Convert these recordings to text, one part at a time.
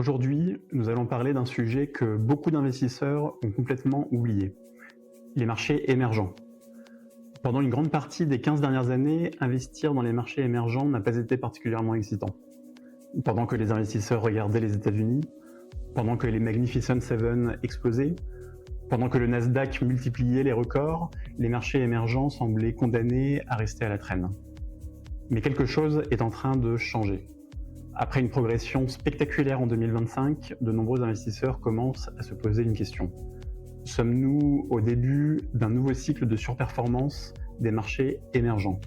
Aujourd'hui, nous allons parler d'un sujet que beaucoup d'investisseurs ont complètement oublié, les marchés émergents. Pendant une grande partie des 15 dernières années, investir dans les marchés émergents n'a pas été particulièrement excitant. Pendant que les investisseurs regardaient les États-Unis, pendant que les Magnificent Seven explosaient, pendant que le Nasdaq multipliait les records, les marchés émergents semblaient condamnés à rester à la traîne. Mais quelque chose est en train de changer. Après une progression spectaculaire en 2025, de nombreux investisseurs commencent à se poser une question. Sommes-nous au début d'un nouveau cycle de surperformance des marchés émergents?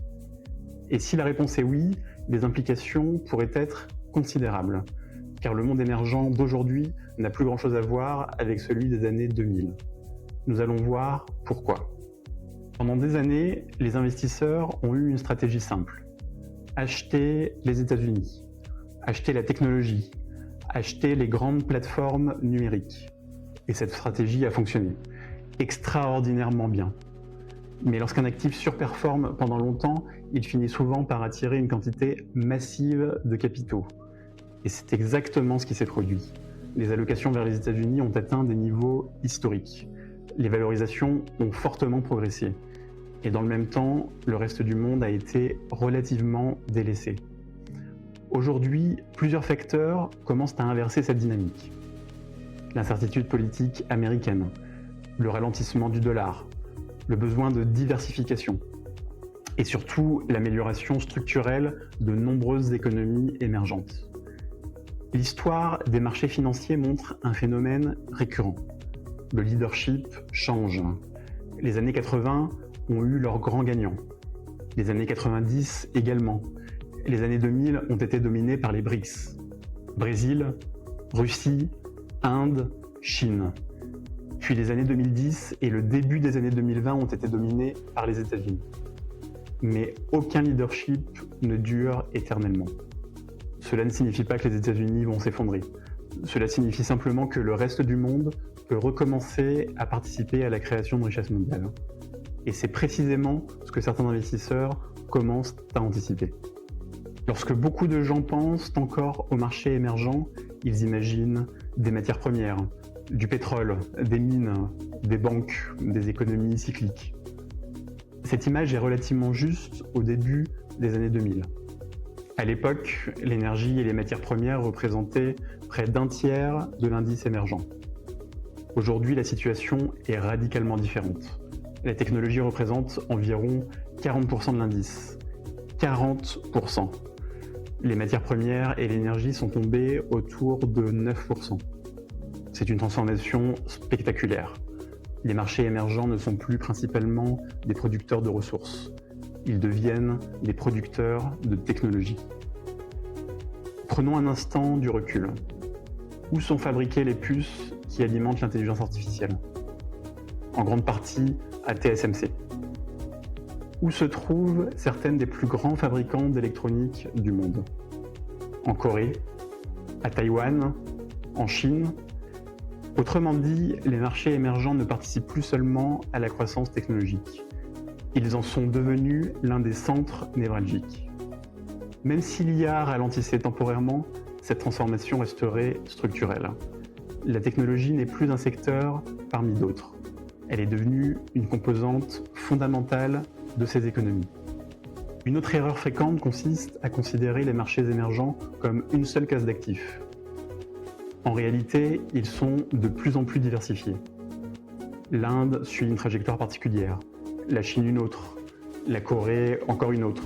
Et si la réponse est oui, les implications pourraient être considérables, car le monde émergent d'aujourd'hui n'a plus grand-chose à voir avec celui des années 2000. Nous allons voir pourquoi. Pendant des années, les investisseurs ont eu une stratégie simple. Acheter les États-Unis. Acheter la technologie, acheter les grandes plateformes numériques. Et cette stratégie a fonctionné extraordinairement bien. Mais lorsqu'un actif surperforme pendant longtemps, il finit souvent par attirer une quantité massive de capitaux. Et c'est exactement ce qui s'est produit. Les allocations vers les États-Unis ont atteint des niveaux historiques. Les valorisations ont fortement progressé. Et dans le même temps, le reste du monde a été relativement délaissé. Aujourd'hui, plusieurs facteurs commencent à inverser cette dynamique. L'incertitude politique américaine, le ralentissement du dollar, le besoin de diversification et surtout l'amélioration structurelle de nombreuses économies émergentes. L'histoire des marchés financiers montre un phénomène récurrent. Le leadership change. Les années 80 ont eu leurs grands gagnants. Les années 90 également. Les années 2000 ont été dominées par les BRICS. Brésil, Russie, Inde, Chine. Puis les années 2010 et le début des années 2020 ont été dominés par les États-Unis. Mais aucun leadership ne dure éternellement. Cela ne signifie pas que les États-Unis vont s'effondrer. Cela signifie simplement que le reste du monde peut recommencer à participer à la création de richesses mondiales. Et c'est précisément ce que certains investisseurs commencent à anticiper. Lorsque beaucoup de gens pensent encore aux marchés émergents, ils imaginent des matières premières, du pétrole, des mines, des banques, des économies cycliques. Cette image est relativement juste au début des années 2000. À l'époque, l'énergie et les matières premières représentaient près d'un tiers de l'indice émergent. Aujourd'hui, la situation est radicalement différente. La technologie représente environ 40% de l'indice. 40%. Les matières premières et l'énergie sont tombées autour de 9%. C'est une transformation spectaculaire. Les marchés émergents ne sont plus principalement des producteurs de ressources. Ils deviennent des producteurs de technologie. Prenons un instant du recul. Où sont fabriquées les puces qui alimentent l'intelligence artificielle? En grande partie à TSMC. Où se trouvent certaines des plus grands fabricants d'électronique du monde? En Corée, à Taïwan, en Chine. Autrement dit, les marchés émergents ne participent plus seulement à la croissance technologique. Ils en sont devenus l'un des centres névralgiques. Même si l'IA ralentissait temporairement, cette transformation resterait structurelle. La technologie n'est plus un secteur parmi d'autres. Elle est devenue une composante fondamentale de ces économies. Une autre erreur fréquente consiste à considérer les marchés émergents comme une seule classe d'actifs. En réalité, ils sont de plus en plus diversifiés. L'Inde suit une trajectoire particulière, la Chine une autre, la Corée encore une autre.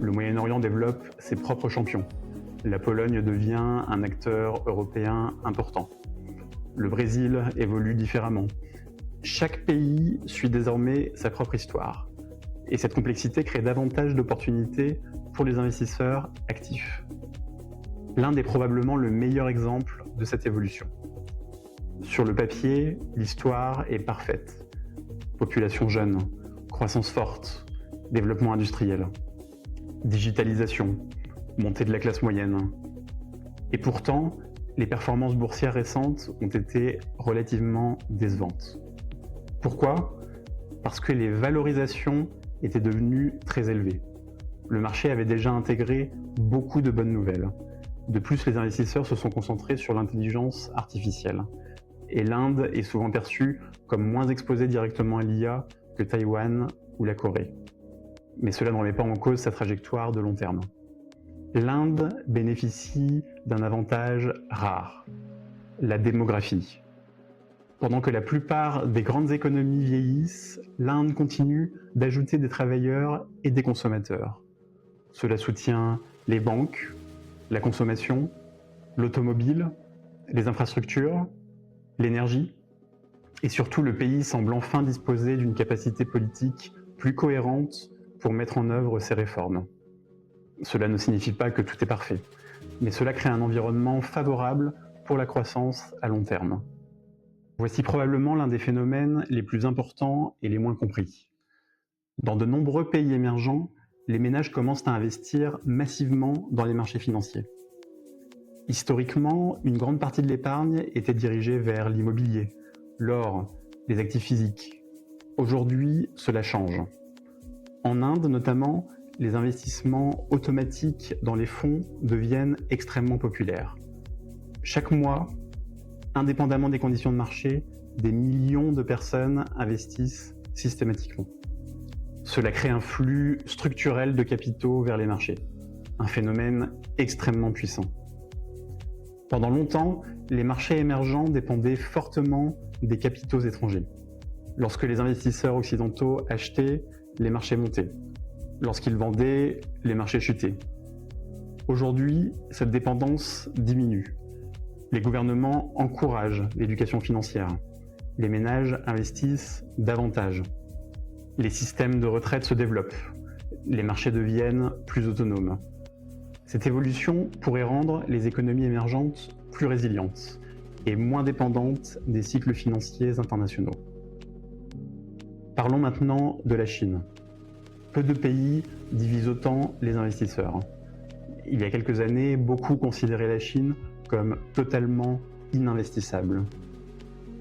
Le Moyen-Orient développe ses propres champions. La Pologne devient un acteur européen important. Le Brésil évolue différemment. Chaque pays suit désormais sa propre histoire. Et cette complexité crée davantage d'opportunités pour les investisseurs actifs. L'Inde est probablement le meilleur exemple de cette évolution. Sur le papier, l'histoire est parfaite. Population jeune, croissance forte, développement industriel, digitalisation, montée de la classe moyenne. Et pourtant, les performances boursières récentes ont été relativement décevantes. Pourquoi? Parce que les valorisations étaient devenues très élevées. Le marché avait déjà intégré beaucoup de bonnes nouvelles. De plus, les investisseurs se sont concentrés sur l'intelligence artificielle. Et l'Inde est souvent perçue comme moins exposée directement à l'IA que Taïwan ou la Corée. Mais cela ne remet pas en cause sa trajectoire de long terme. L'Inde bénéficie d'un avantage rare, la démographie. Pendant que la plupart des grandes économies vieillissent, l'Inde continue d'ajouter des travailleurs et des consommateurs. Cela soutient les banques, la consommation, l'automobile, les infrastructures, l'énergie, et surtout le pays semble enfin disposer d'une capacité politique plus cohérente pour mettre en œuvre ces réformes. Cela ne signifie pas que tout est parfait, mais cela crée un environnement favorable pour la croissance à long terme. Voici probablement l'un des phénomènes les plus importants et les moins compris. Dans de nombreux pays émergents, les ménages commencent à investir massivement dans les marchés financiers. Historiquement, une grande partie de l'épargne était dirigée vers l'immobilier, l'or, les actifs physiques. Aujourd'hui, cela change. En Inde notamment, les investissements automatiques dans les fonds deviennent extrêmement populaires. Chaque mois, indépendamment des conditions de marché, des millions de personnes investissent systématiquement. Cela crée un flux structurel de capitaux vers les marchés, un phénomène extrêmement puissant. Pendant longtemps, les marchés émergents dépendaient fortement des capitaux étrangers. Lorsque les investisseurs occidentaux achetaient, les marchés montaient. Lorsqu'ils vendaient, les marchés chutaient. Aujourd'hui, cette dépendance diminue. Les gouvernements encouragent l'éducation financière. Les ménages investissent davantage. Les systèmes de retraite se développent. Les marchés deviennent plus autonomes. Cette évolution pourrait rendre les économies émergentes plus résilientes et moins dépendantes des cycles financiers internationaux. Parlons maintenant de la Chine. Peu de pays divisent autant les investisseurs. Il y a quelques années, beaucoup considéraient la Chine comme totalement ininvestissable.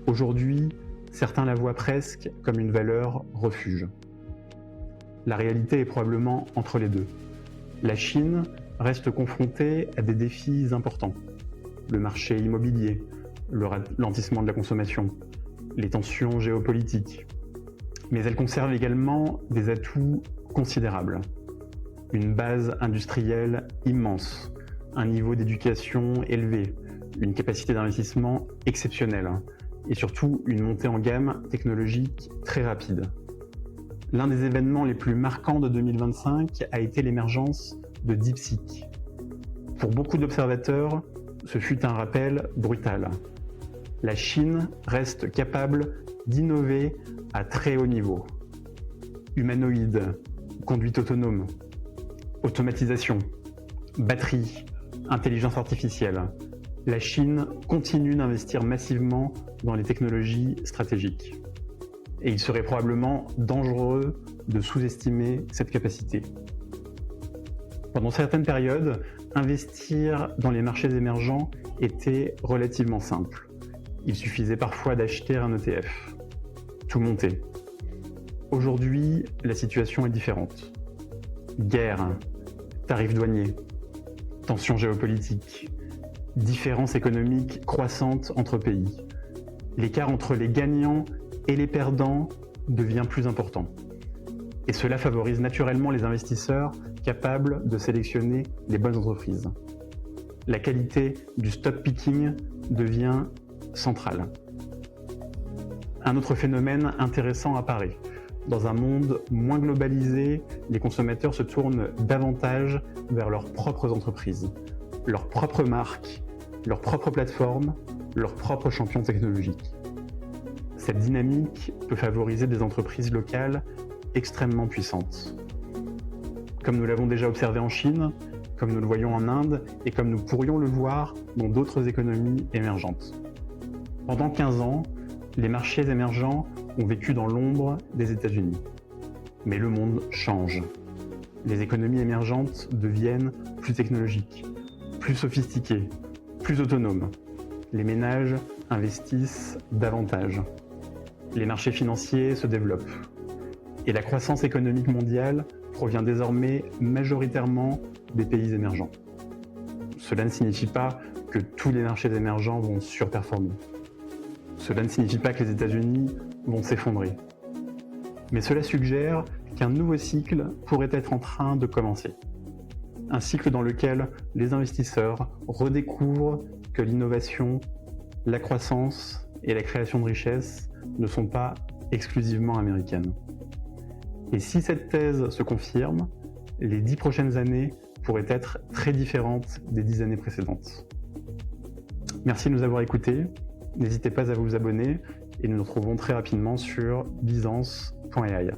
Aujourd'hui, certains la voient presque comme une valeur refuge. La réalité est probablement entre les deux. La Chine reste confrontée à des défis importants. Le marché immobilier, le ralentissement de la consommation, les tensions géopolitiques. Mais elle conserve également des atouts considérables. Une base industrielle immense, un niveau d'éducation élevé, une capacité d'investissement exceptionnelle et surtout une montée en gamme technologique très rapide. L'un des événements les plus marquants de 2025 a été l'émergence de DeepSeek. Pour beaucoup d'observateurs, ce fut un rappel brutal. La Chine reste capable d'innover à très haut niveau. Humanoïde, conduite autonome, automatisation, batterie, intelligence artificielle. La Chine continue d'investir massivement dans les technologies stratégiques. Et il serait probablement dangereux de sous-estimer cette capacité. Pendant certaines périodes, investir dans les marchés émergents était relativement simple. Il suffisait parfois d'acheter un ETF. Tout montait. Aujourd'hui, la situation est différente. Guerre, tarifs douaniers, tensions géopolitiques, différences économiques croissantes entre pays. L'écart entre les gagnants et les perdants devient plus important. Et cela favorise naturellement les investisseurs capables de sélectionner les bonnes entreprises. La qualité du stock picking devient centrale. Un autre phénomène intéressant apparaît. Dans un monde moins globalisé, les consommateurs se tournent davantage vers leurs propres entreprises, leurs propres marques, leurs propres plateformes, leurs propres champions technologiques. Cette dynamique peut favoriser des entreprises locales extrêmement puissantes. Comme nous l'avons déjà observé en Chine, comme nous le voyons en Inde et comme nous pourrions le voir dans d'autres économies émergentes. Pendant 15 ans, les marchés émergents ont vécu dans l'ombre des États-Unis. Mais le monde change. Les économies émergentes deviennent plus technologiques, plus sophistiquées, plus autonomes. Les ménages investissent davantage. Les marchés financiers se développent. Et la croissance économique mondiale provient désormais majoritairement des pays émergents. Cela ne signifie pas que tous les marchés émergents vont surperformer. Cela ne signifie pas que les États-Unis vont s'effondrer. Mais cela suggère qu'un nouveau cycle pourrait être en train de commencer. Un cycle dans lequel les investisseurs redécouvrent que l'innovation, la croissance et la création de richesses ne sont pas exclusivement américaines. Et si cette thèse se confirme, les 10 prochaines années pourraient être très différentes des 10 années précédentes. Merci de nous avoir écoutés. N'hésitez pas à vous abonner et nous nous retrouvons très rapidement sur Byzance.ai.